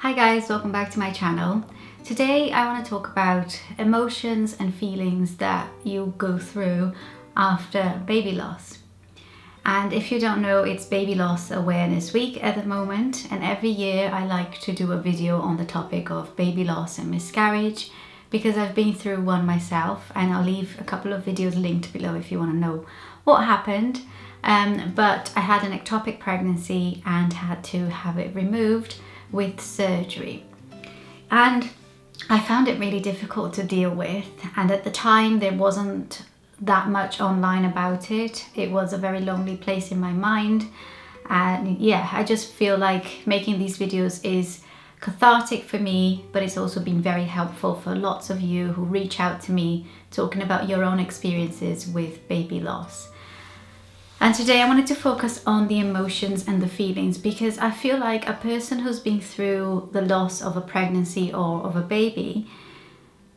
Hi guys, welcome back to my channel. Today I want to talk about emotions and feelings that you go through after baby loss. And if you don't know, it's Baby Loss Awareness Week at the moment, and every year I like to do a video on the topic of baby loss and miscarriage because I've been through one myself, and I'll leave a couple of videos linked below if you want to know what happened. But I had an ectopic pregnancy and had to have it removed with surgery, and I found it really difficult to deal with, and at the time there wasn't that much online about it. It was a very lonely place in my mind, and yeah, I just feel like making these videos is cathartic for me, but it's also been very helpful for lots of you who reach out to me talking about your own experiences with baby loss. And today I wanted to focus on the emotions and the feelings, because I feel like a person who's been through the loss of a pregnancy or of a baby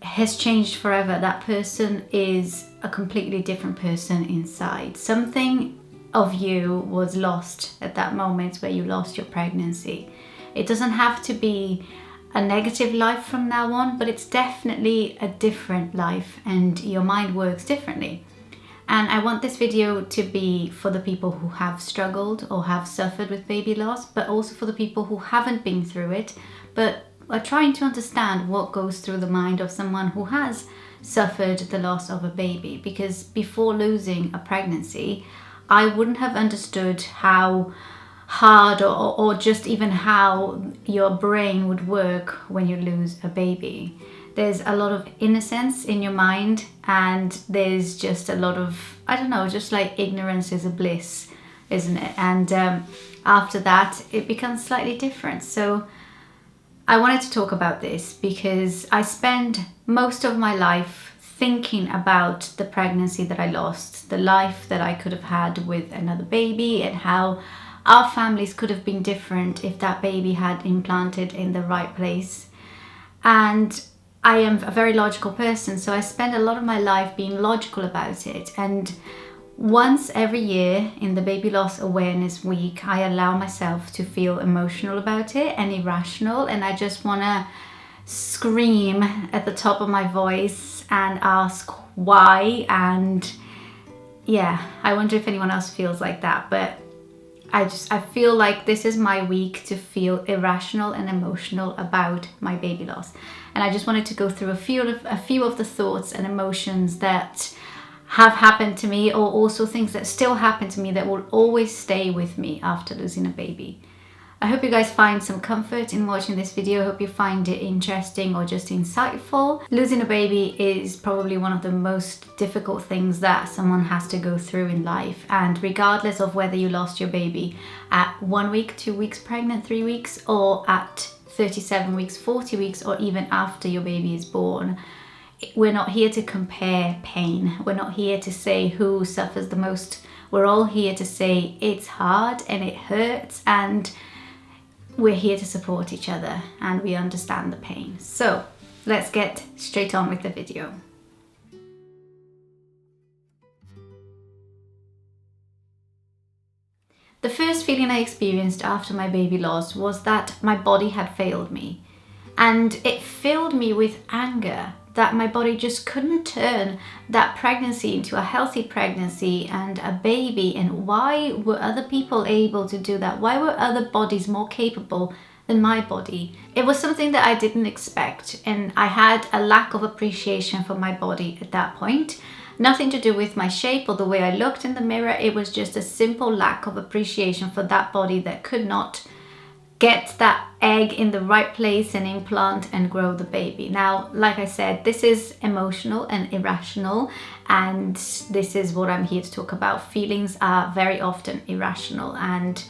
has changed forever. That person is a completely different person inside. Something of you was lost at that moment where you lost your pregnancy. It doesn't have to be a negative life from now on, but it's definitely a different life, and your mind works differently. And I want this video to be for the people who have struggled or have suffered with baby loss, but also for the people who haven't been through it, but are trying to understand what goes through the mind of someone who has suffered the loss of a baby. Because before losing a pregnancy, I wouldn't have understood how hard or just even how your brain would work when you lose a baby. There's a lot of innocence in your mind, and there's just a lot of, I don't know, just like ignorance is a bliss, isn't it? And after that, it becomes slightly different. So I wanted to talk about this because I spent most of my life thinking about the pregnancy that I lost, the life that I could have had with another baby, and how our families could have been different if that baby had implanted in the right place. And I am a very logical person, so I spend a lot of my life being logical about it. And once every year in the Baby Loss Awareness Week, I allow myself to feel emotional about it and irrational, and I just want to scream at the top of my voice and ask why. And yeah, I wonder if anyone else feels like that, but I feel like this is my week to feel irrational and emotional about my baby loss. And I just wanted to go through a few of the thoughts and emotions that have happened to me, or also things that still happen to me that will always stay with me after losing a baby. I hope you guys find some comfort in watching this video. I hope you find it interesting or just insightful. Losing a baby is probably one of the most difficult things that someone has to go through in life. And regardless of whether you lost your baby at 1 week, 2 weeks pregnant, 3 weeks, or at 37 weeks, 40 weeks, or even after your baby is born, we're not here to compare pain. We're not here to say who suffers the most. We're all here to say it's hard and it hurts, and we're here to support each other, and we understand the pain. So let's get straight on with the video. The first feeling I experienced after my baby loss was that my body had failed me, and it filled me with anger that my body just couldn't turn that pregnancy into a healthy pregnancy and a baby. And why were other people able to do that? Why were other bodies more capable than my body? It was something that I didn't expect, and I had a lack of appreciation for my body at that point. Nothing to do with my shape or the way I looked in the mirror. It was just a simple lack of appreciation for that body that could not get that egg in the right place and implant and grow the baby. Now, like I said, this is emotional and irrational, and this is what I'm here to talk about. Feelings are very often irrational, and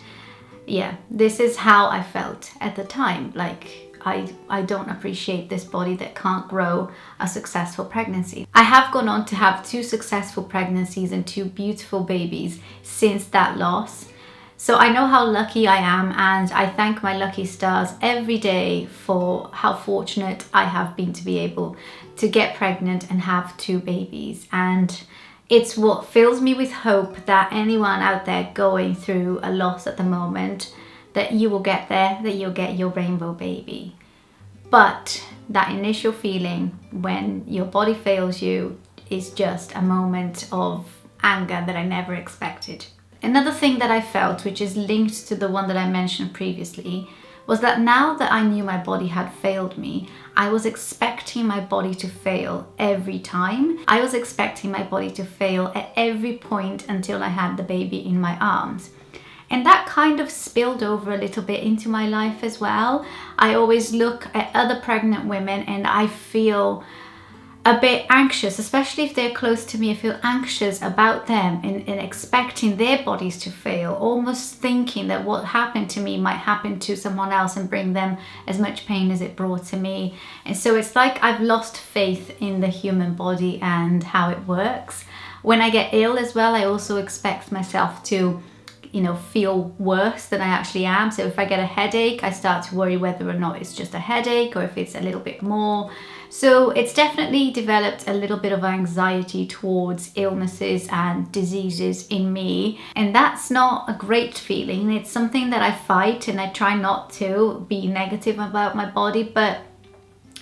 yeah, this is how I felt at the time. Like, I don't appreciate this body that can't grow a successful pregnancy. I have gone on to have 2 successful pregnancies and 2 beautiful babies since that loss. So I know how lucky I am, and I thank my lucky stars every day for how fortunate I have been to be able to get pregnant and have 2 babies. And it's what fills me with hope that anyone out there going through a loss at the moment that you will get there, that you'll get your rainbow baby. But that initial feeling when your body fails you is just a moment of anger that I never expected. Another thing that I felt, which is linked to the one that I mentioned previously, was that now that I knew my body had failed me, I was expecting my body to fail every time. I was expecting my body to fail at every point until I had the baby in my arms. And that kind of spilled over a little bit into my life as well. I always look at other pregnant women and I feel a bit anxious, especially if they're close to me. I feel anxious about them and expecting their bodies to fail, almost thinking that what happened to me might happen to someone else and bring them as much pain as it brought to me. And so it's like I've lost faith in the human body and how it works. When I get ill as well, I also expect myself to feel worse than I actually am. So if I get a headache, I start to worry whether or not it's just a headache or if it's a little bit more. So it's definitely developed a little bit of anxiety towards illnesses and diseases in me. And that's not a great feeling. It's something that I fight and I try not to be negative about my body, but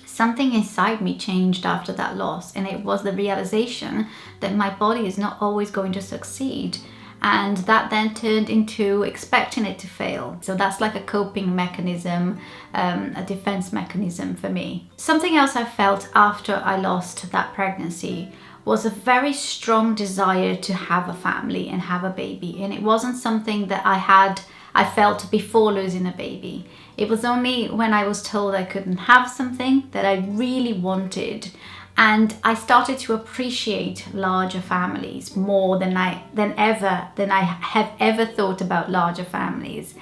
something inside me changed after that loss. And it was the realization that my body is not always going to succeed. And that then turned into expecting it to fail. So that's like a coping mechanism, a defense mechanism for me. Something else I felt after I lost that pregnancy was a very strong desire to have a family and have a baby. And it wasn't something that I felt before losing a baby. It was only when I was told I couldn't have something that I really wanted. And I started to appreciate larger families more than I have ever thought about larger families.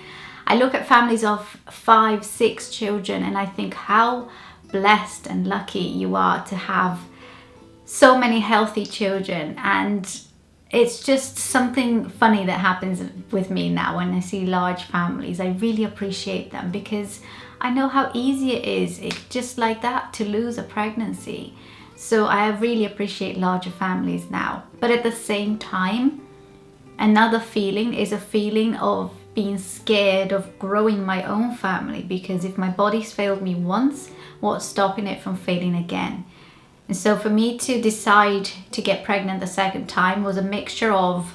I look at families of 5, 6 children and I think how blessed and lucky you are to have so many healthy children. And it's just something funny that happens with me now when I see large families. I really appreciate them because I know how easy it is, just like that, to lose a pregnancy. So I really appreciate larger families now. But at the same time, another feeling is a feeling of being scared of growing my own family, because if my body's failed me once, what's stopping it from failing again? And so for me to decide to get pregnant the second time was a mixture of,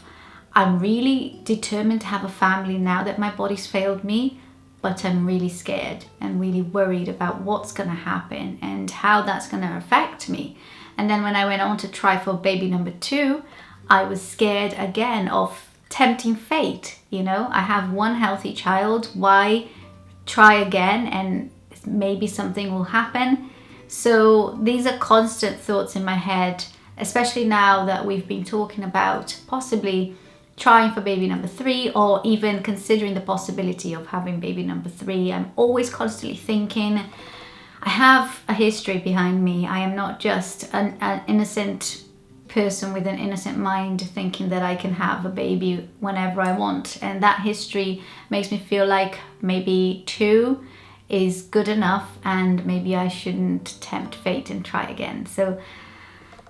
I'm really determined to have a family now that my body's failed me, but I'm really scared and really worried about what's going to happen and how that's going to affect me. And then when I went on to try for baby number 2, I was scared again of tempting fate. I have one healthy child, why try again and maybe something will happen? So these are constant thoughts in my head, especially now that we've been talking about possibly trying for baby number 3 or even considering the possibility of having baby number 3. I'm always constantly thinking. I have a history behind me. I am not just an innocent person with an innocent mind thinking that I can have a baby whenever I want. And that history makes me feel like maybe 2 is good enough and maybe I shouldn't tempt fate and try again. So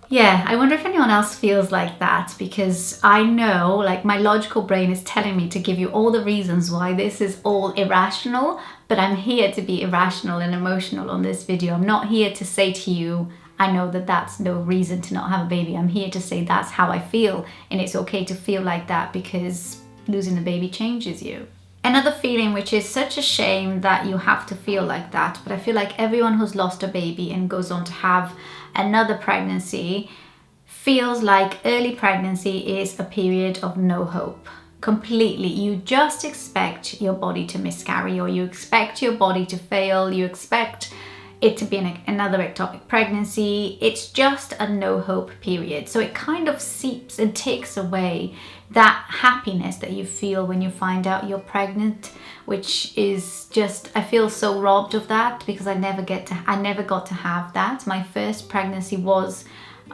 yeah, I wonder if anyone else feels like that, because I know, like, my logical brain is telling me to give you all the reasons why this is all irrational, but I'm here to be irrational and emotional on this video. I'm not here to say to you, I know that that's no reason to not have a baby. I'm here to say that's how I feel, and it's okay to feel like that because losing a baby changes you. Another feeling, which is such a shame that you have to feel like that, but I feel like everyone who's lost a baby and goes on to have another pregnancy feels like early pregnancy is a period of no hope. Completely. You just expect your body to miscarry, or you expect your body to fail, you expect it to be another ectopic pregnancy. It's just a no hope period. So it kind of seeps and takes away that happiness that you feel when you find out you're pregnant, which is just, I feel so robbed of that because I never got to have that. My first pregnancy was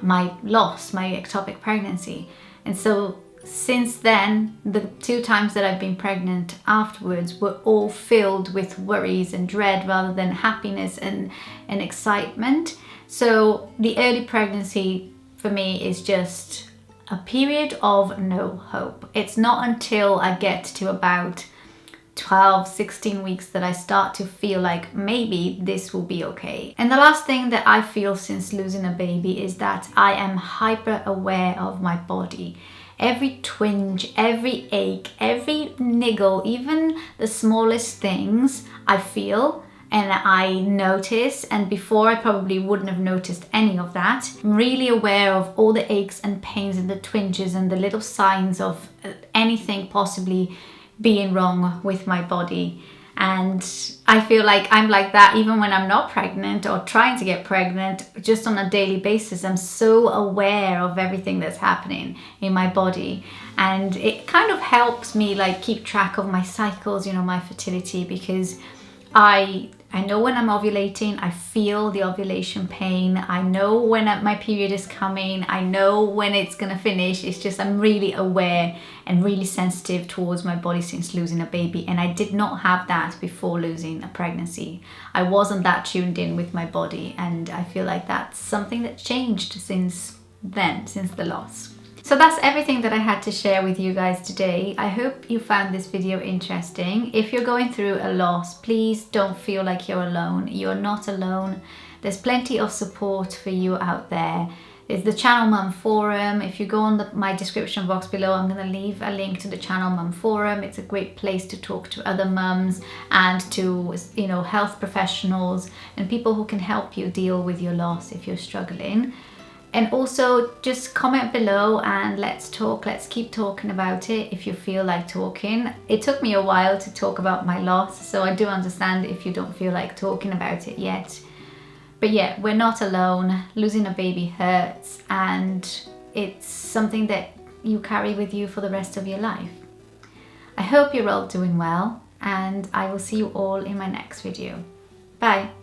my ectopic pregnancy. And so since then, the 2 times that I've been pregnant afterwards were all filled with worries and dread rather than happiness and excitement. So the early pregnancy for me is just a period of no hope. It's not until I get to about 12, 16 weeks that I start to feel like maybe this will be okay. And the last thing that I feel since losing a baby is that I am hyper aware of my body. Every twinge, every ache, every niggle, even the smallest things I feel and I notice, and before I probably wouldn't have noticed any of that. I'm really aware of all the aches and pains and the twinges and the little signs of anything possibly being wrong with my body. And I feel like I'm like that even when I'm not pregnant or trying to get pregnant. Just on a daily basis, I'm so aware of everything that's happening in my body, and it kind of helps me like keep track of my cycles, you know, my fertility, because I know when I'm ovulating. I feel the ovulation pain. I know when my period is coming. I know when it's gonna finish. It's just I'm really aware and really sensitive towards my body since losing a baby, and I did not have that before losing a pregnancy. I wasn't that tuned in with my body, and I feel like that's something that changed since then, since the loss. So that's everything that I had to share with you guys today. I hope you found this video interesting. If you're going through a loss, please don't feel like you're alone. You're not alone. There's plenty of support for you out there. There's the Channel Mum Forum. If you go on my description box below, I'm going to leave a link to the Channel Mum Forum. It's a great place to talk to other mums and to, you know, health professionals and people who can help you deal with your loss if you're struggling. And also just comment below and let's talk. Let's keep talking about it if you feel like talking. It took me a while to talk about my loss, so I do understand if you don't feel like talking about it yet. But yeah, we're not alone. Losing a baby hurts, and it's something that you carry with you for the rest of your life. I hope you're all doing well, and I will see you all in my next video. Bye.